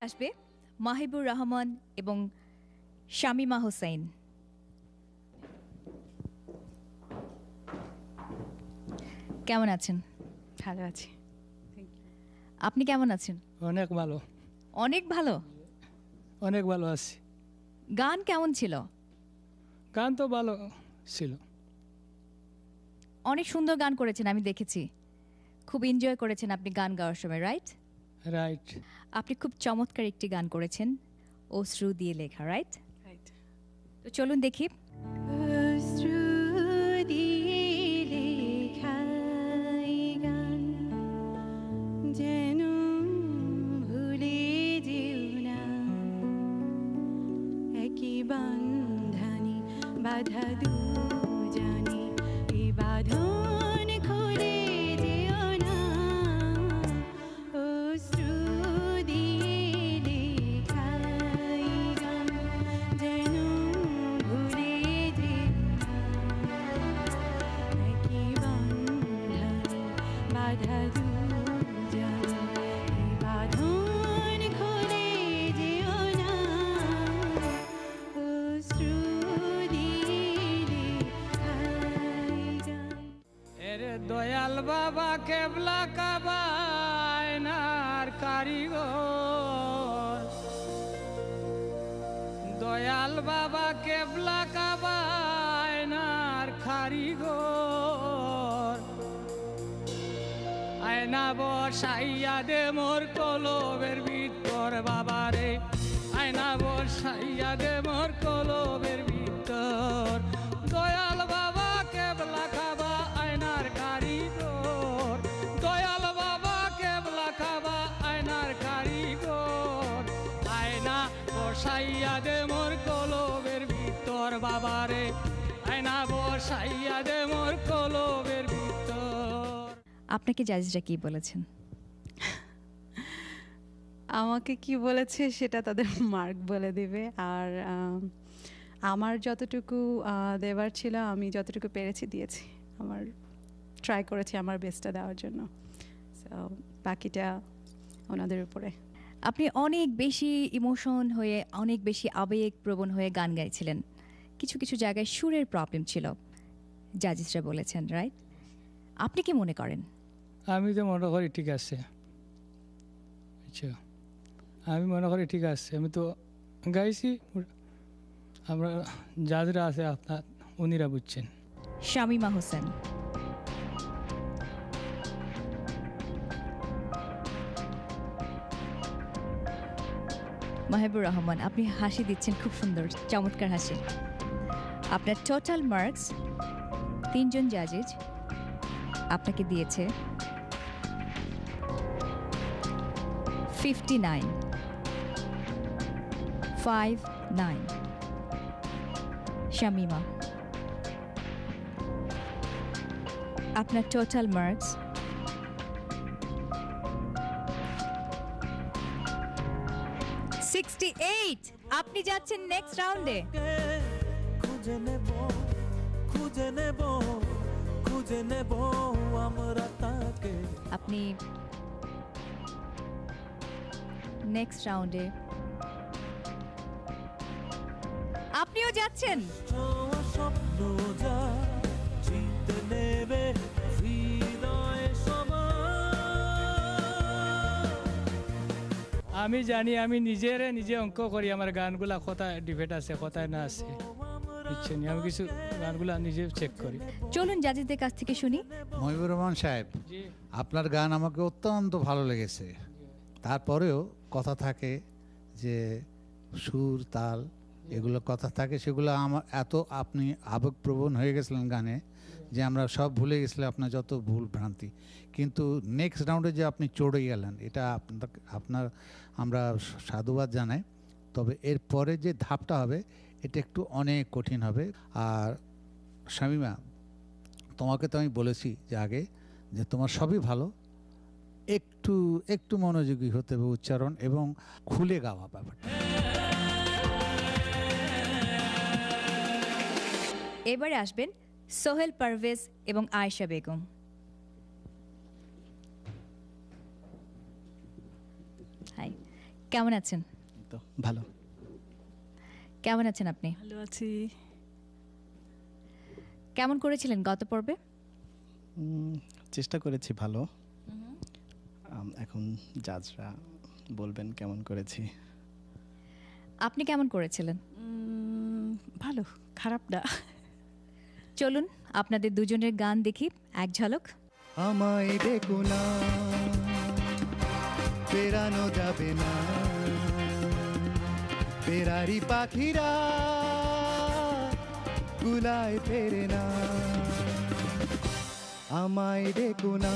আসবে মাহিবুর রহমান এবং শামিমা হোসেন। কেমন আছেন? ভালো আছি। আপনি কেমন আছেন? অনেক ভালো। অনেক ভালো? অনেক ভালো আছি। গান কেমন ছিল? গান তো ভালো ছিল। অনেক সুন্দর গান করেছেন, আমি দেখেছি। খুব এনজয় করেছেন আপনি গান গাওয়ার সময়, রাইট? রাইট। আপনি খুব চমৎকার একটি গান করেছেন, অশ্রু দিয়ে লেখা, রাইট? রাইট। তো চলুন দেখি। অশ্রু দিয়ে লেখা এই গান যেন ভুলে যেও না, একই বাঁধানি বাধা দুজনে, এই বাঁধন খুলে যেও না। অশ্রু দিয়ে লেখা এই গান যেন ভুলে যেও না, একই বাঁধানি বাধা দুজনে, এই বাঁধন খুলে যেও না। অশ্রু দিয়ে লেখা এই গান। এরে দয়াল বাবা কেবলা কাবা আয়নার কারিগর, দয়াল বাবা কেবলা কাবা আয়নার কারিগর, আয়না বসাইয়া দে মোর কলবের ভিতর বাবারে, আয়না বসাইয়া দে মোর কলবের ভিতর। দয়াল বাবা কেবলা কাবা আয়নার কারিগর, দয়াল বাবা কেবলা কাবা আয়নার কারিগর, আয়না বসাইয়া দে মোর কলবের ভিতর বাবারে, আয়না বসাইয়া দে মোর কলবের ভিতর। আপনাকে জাজিরা কি বলেছেন? আমাকে কি বলেছে সেটা তাদের মার্ক বলে দিবে। আর আমার যতটুকু দেওয়ার ছিল আমি যতটুকু পেরেছি দিয়েছি, আমার ট্রাই করেছি আমার বেস্টটা দেওয়ার জন্য। সো বাকিটা ওনাদের উপরে। আপনি অনেক বেশি ইমোশন হয়ে, অনেক বেশি আবেগপ্রবণ হয়ে গান গাইছিলেন। কিছু কিছু জায়গায় সুরের প্রবলেম ছিল, জাজিসরা বলেছেন, রাইট? আপনি কি মনে করেন? আমি তো মনে করি ঠিক আছে। আচ্ছা, আমি মনে করি ঠিক আছে। আমি তো গাইছি, আমরা যারা আছে আপনার উনিরা বুঝছেন। শামিমা হোসেন। মাহিবুর রহমান, আপনি হাসি দিচ্ছেন, খুব সুন্দর, চমৎকার হাসি। আপনার টোটাল মার্কস, তিনজন জাজিজ আপনাকে দিয়েছে 59 59। শামিমা, আপনার টোটাল মার্কস 68। আপনি যাচ্ছেন নেক্সট রাউন্ডে। খুঁজে নেব খুঁজে নেব খুঁজে নেব আমরা তাকে। আপনি নেক্সট রাউন্ডে আপনিও যাচ্ছেন। স্বপ্ন যা জিতে নেবে হৃদয় সবার। আমি জানি, আমি নিজে অঙ্ক করি আমার গানগুলা কোথায় ডিফেক্ট আছে কোথায় না আছে, বুঝছেন? আমি কিছু গানগুলা নিজে চেক করি। চলুন জাজিদের কাছ থেকে শুনি। মহিবুর রহমান সাহেব, জি, আপনার গান আমাকে অত্যন্ত ভালো লেগেছে। তারপরেও কথা থাকে যে সুর তাল এগুলো কথা থাকে, সেগুলো আমার এত আপনি আবেগপ্রবণ হয়ে গেছিলেন গানে যে আমরা সব ভুলে গেছিলাম আপনার যত ভুল ভ্রান্তি। কিন্তু নেক্সট রাউন্ডে যে আপনি চড়ে গেলেন, এটা আপনার আমরা সাধুবাদ জানাই। তবে এর পরে যে ধাপটা হবে এটা একটু অনেক কঠিন হবে। আর শামিমা, তোমাকে তো আমি বলেছি যে আগে যে তোমার সবই ভালো, একটু একটু মনোযোগী হতে হবে উচ্চারণ এবং খুলে গাওয়া ব্যাপারটা। এবারে আসবেন সোহেল পারভেজ এবং আয়েশা বেগম। হাই, কেমন আছেন? তো ভালো। কেমন আছেন আপনি? ভালো আছি। কেমন করেছিলেন গত পর্বে? চেষ্টা করেছি ভালো। এখন জাজরা বলবেন কেমন করেছি। আপনি কেমন করেছিলেন? ভালো, খারাপ না। চলুন আপনাদের দুজনের গান দেখি এক ঝলক। আমায় দেখো না, পেরানো যাবে না, পেরারি পাখিরা গুলায় ফেরে না। আমায় দেখো না,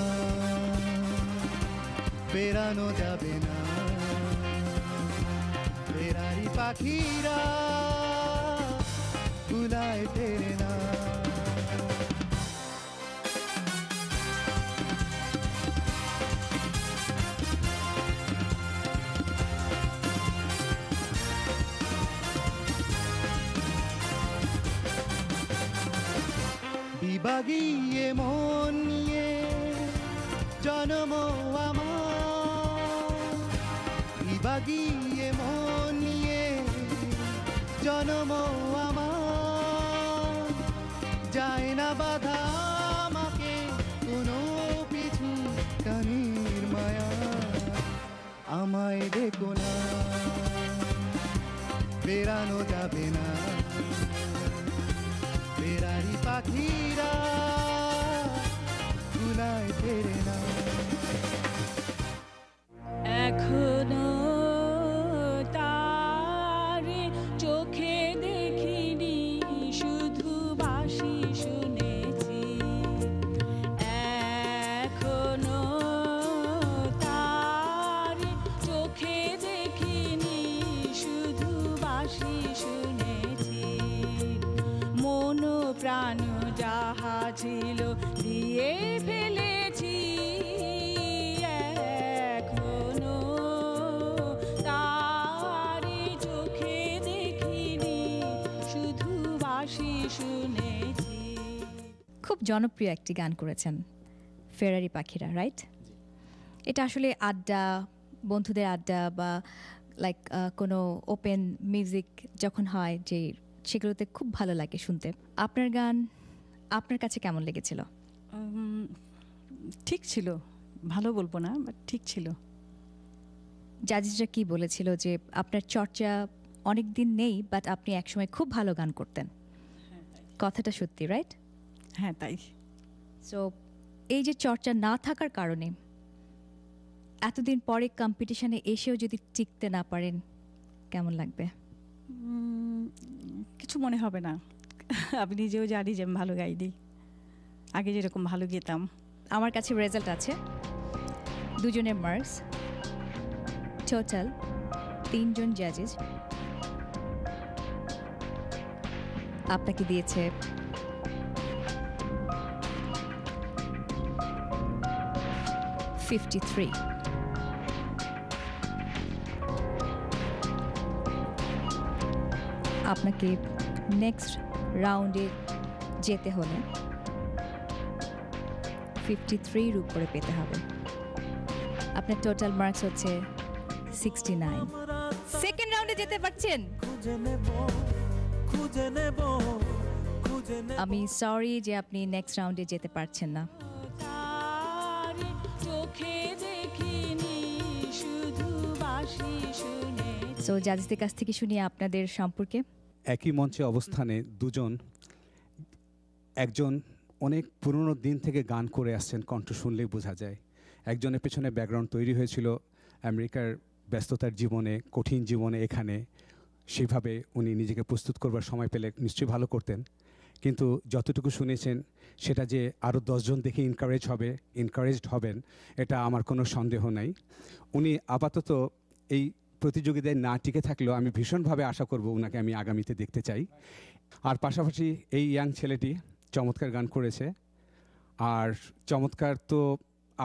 পেরানো যাবে না, পেরারি পাখিরা গুলায় ফেরে না। বিভাগিয়ে মন নিয়ে জন্ম আমার, বিভাগিয়ে মন নিয়ে জন্ম আমার, যায় না বাধা আমাকে কোনো পিছু কানের মায়া। আমায় দেখো না, বেরানো যাবে না, পেরারি পাখিরা গুলায় ফেরে না। এখনো তার চোখে দেখিনি, শুধু বাঁশি শুনেছি। এখনো তার চোখে দেখিনি, শুধু বাঁশি শুনেছি। মন প্রাণ যাহা ছিল দিয়ে ফেলেছি, এখনো তারি চোখে দেখিনি, শুধু বাঁশি শুনেছি। খুব জনপ্রিয় একটি গান করেছেন, ফেরারি পাখিরা, রাইট? এটা আসলে আড্ডা, বন্ধুদের আড্ডা বা লাইক কোনো ওপেন মিউজিক যখন হয় যে সেগুলোতে খুব ভালো লাগে শুনতে। আপনার গান আপনার কাছে কেমন লেগেছিল? ঠিক ছিল, ভালো বলবো না, বাট ঠিক ছিল। জাজিসরা কি বলেছিল যে আপনার চর্চা অনেক দিন নেই, বাট আপনি একসময় খুব ভালো গান করতেন। কথাটা সত্যি, রাইট? হ্যাঁ, তাই। সো এই যে চর্চা না থাকার কারণে এতদিন পরে কম্পিটিশনে এসেও যদি টিকতে না পারেন কেমন লাগবে? কিছু মনে হবে না। আমি নিজেও জানি যে আমি ভালো গাইনি, আগে যেরকম ভালো গেতাম। আমার কাছে রেজাল্ট আছে, দুজনের মার্কস টোটাল 3 জন জাজেস আপনাকে দিয়েছে 53। আপনাকে নেক্সট রাউন্ডে যেতে হলে 53 উপরে পেতে হবে। আপনার টোটাল মার্কস হচ্ছে 69। সেকেন্ড রাউন্ডে যেতে পারছেন। আমি সরি যে আপনি নেক্সট রাউন্ডে যেতে পারছেন না। সো জাজেসদের কাছ থেকে শুনি আপনাদের সম্পর্কে। একই মঞ্চে অবস্থানে দুজন, একজন অনেক পুরনো দিন থেকে গান করে আসছেন, কণ্ঠ শুনলেই বোঝা যায়। একজনের পেছনে ব্যাকগ্রাউন্ড তৈরি হয়েছিল আমেরিকার ব্যস্ততার জীবনে, কঠিন জীবনে, এখানে সেভাবে উনি নিজেকে প্রস্তুত করবার সময় পেলে নিশ্চয়ই ভালো করতেন। কিন্তু যতটুকু শুনেছেন সেটা যে আরও 10 জন দেখে এনকারেজড হবেন, এটা আমার কোনো সন্দেহ নাই। উনি আপাতত এই প্রতিযোগিতায় না টিকে থাকলেও আমি ভীষণভাবে আশা করব ওনাকে আমি আগামীতে দেখতে চাই। আর পাশাপাশি এই ইয়াং ছেলেটি চমৎকার গান করেছে, আর চমৎকার তো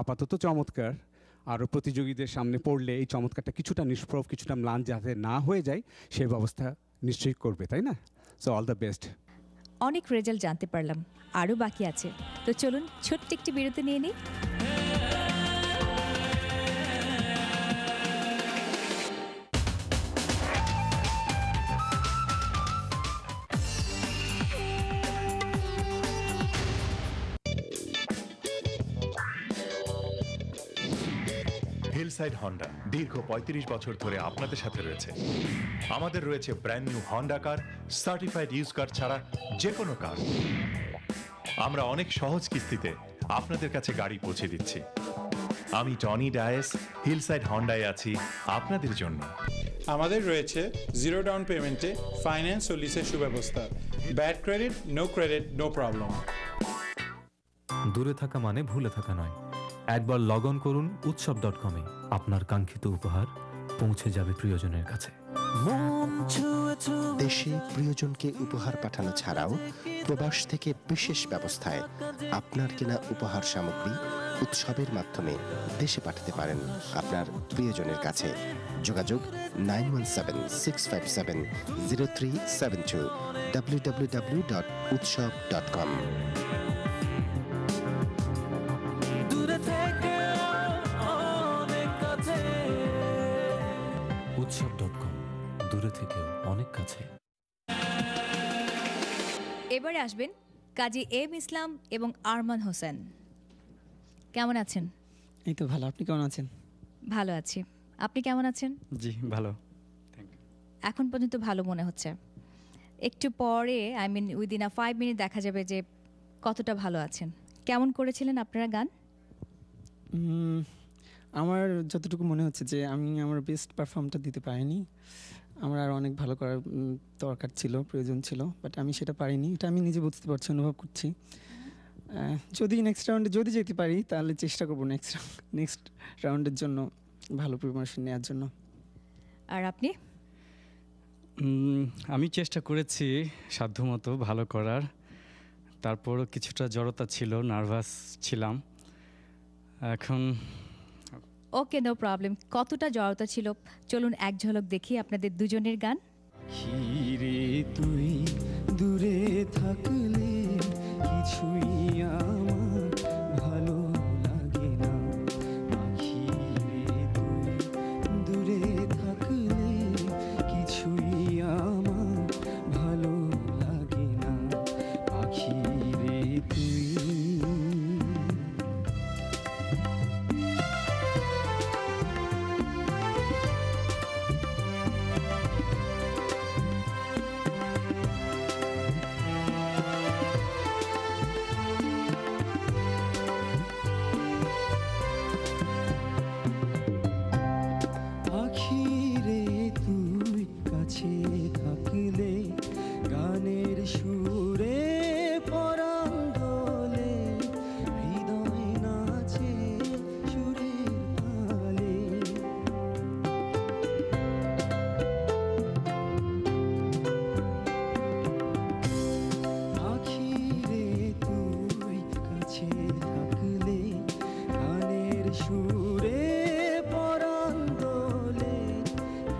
আপাতত চমৎকার, আরও প্রতিযোগীদের সামনে পড়লে এই চমৎকারটা কিছুটা নিষ্প্রভ, কিছুটা ম্লান যাতে না হয়ে যায় সেই ব্যবস্থা নিশ্চয়ই করবে, তাই না? So all the best. অনেক রেজাল্ট জানতে পারলাম, আরও বাকি আছে, তো চলুন ছোট্ট একটি বিরতি নিয়ে নিই। হিলসাইড হন্ডা দীর্ঘ ৩৫ বছর ধরে আপনাদের সাথে রয়েছে। আমাদের রয়েছে ব্র্যান্ড নিউ হন্ডা কার, সার্টিফাইড ইউজ কার ছাড়া যে কোনো কার। আমরা অনেক সহজ কিস্তিতে আপনাদের কাছে গাড়ি পৌঁছে দিচ্ছি। আমি টনি ডায়েস, হিলসাইড হন্ডায় আছি আপনাদের জন্য। আমাদের রয়েছে জিরো ডাউন পেমেন্টে ফাইন্যান্স ও লিসের সুব্যবস্থা। Bad credit, no credit, no problem. দূরে থাকা মানে ভুলে থাকা নয়। একবার লগ অন করুন উৎসব.com-এ। আপনার কাঙ্ক্ষিত উপহার পৌঁছে যাবে প্রিয়জনের কাছে। দেশে প্রিয়জনকে উপহার পাঠানো ছাড়াও প্রবাস থেকে বিশেষ ব্যবস্থায় আপনার কেনা উপহার সামগ্রী উৎসবের মাধ্যমে দেশে পাঠাতে পারেন আপনার প্রিয়জনের কাছে। যোগাযোগ 9176570372 www.utsob.com। উৎসব.com, দূরে থেকেও অনেক কাছে। এবারে আসবেন কাজী এম ইসলাম এবং আরমান হোসেন। কেমন আছেন? এই তো ভালো, আপনি কেমন আছেন? ভালো আছি, আপনি কেমন আছেন? জি ভালো। এখন পর্যন্ত ভালো মনে হচ্ছে। একটু পরে উইদিন 5 মিনিট দেখা যাবে যে কতটা ভালো আছেন। কেমন করেছিলেন আপনারা গান? আমার যতটুকু মনে হচ্ছে যে আমি আমার বেস্ট পারফর্মটা দিতে পারিনি। আমার আর অনেক ভালো করার দরকার ছিল, প্রয়োজন ছিল, বাট আমি সেটা পারিনি। এটা আমি নিজে বুঝতে পারছি, অনুভব করছি। যদি নেক্সট রাউন্ডে যদি যেতে পারি তাহলে চেষ্টা করবো নেক্সট রাউন্ডের জন্য ভালো প্রিপারেশন নেওয়ার জন্য। আর আপনি? আমি চেষ্টা করেছি সাধ্যমতো ভালো করার, তারপরও কিছুটা জড়তা ছিল, নার্ভাস ছিলাম। এখন ওকে, নো প্রবলেম। কতটা জড়তা ছিল চলুন এক ঝলক দেখি আপনাদের দুজনের গান। খিরে তুই দূরে থাকলে কিছুই আমার ভালো লাগে না। খিরে তুই দূরে থাকলে কিছুই আমার ভালো লাগে না। খিরে তুই থাকলে গানের সুরে পরাণ দোলে, হৃদয় নাচে সুরের তালে। আখিরে তুই কাছে থাকলে গানের সুরে পরাণ দোলে,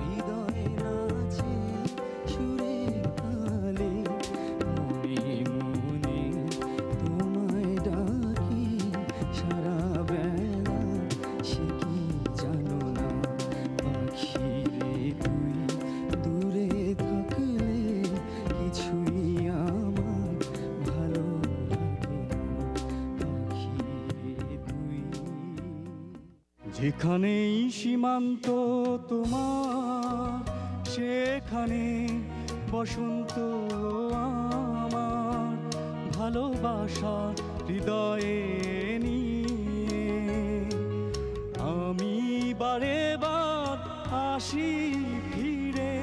হৃদয় নাচে সুরের তালে। মনে মনে তোমায় ডাকি সারা বেলা, সে কি জানো না। পাখিরে তুই দূরে থাকলে কিছুই আমার ভালো লাগে না। পাখিরে তুই যেখানেই সীমান্ত তোমার, সেখানে বসন্ত আমার। ভালোবাসা হৃদয়ে নিয়ে আমি বারে বার আসি ফিরে,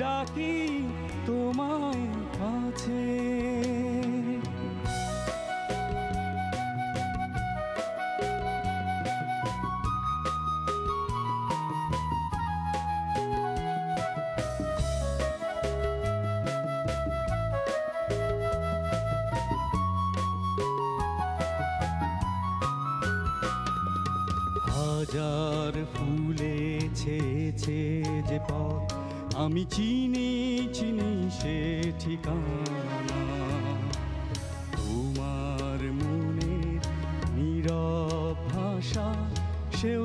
ডাকি তোমায় কাছে। হাজার ফুলে ছেয়েছে যে পথ, আমি চিনি চিনি সে ঠিকানা। তোমার মনের নীরব ভাষা সেও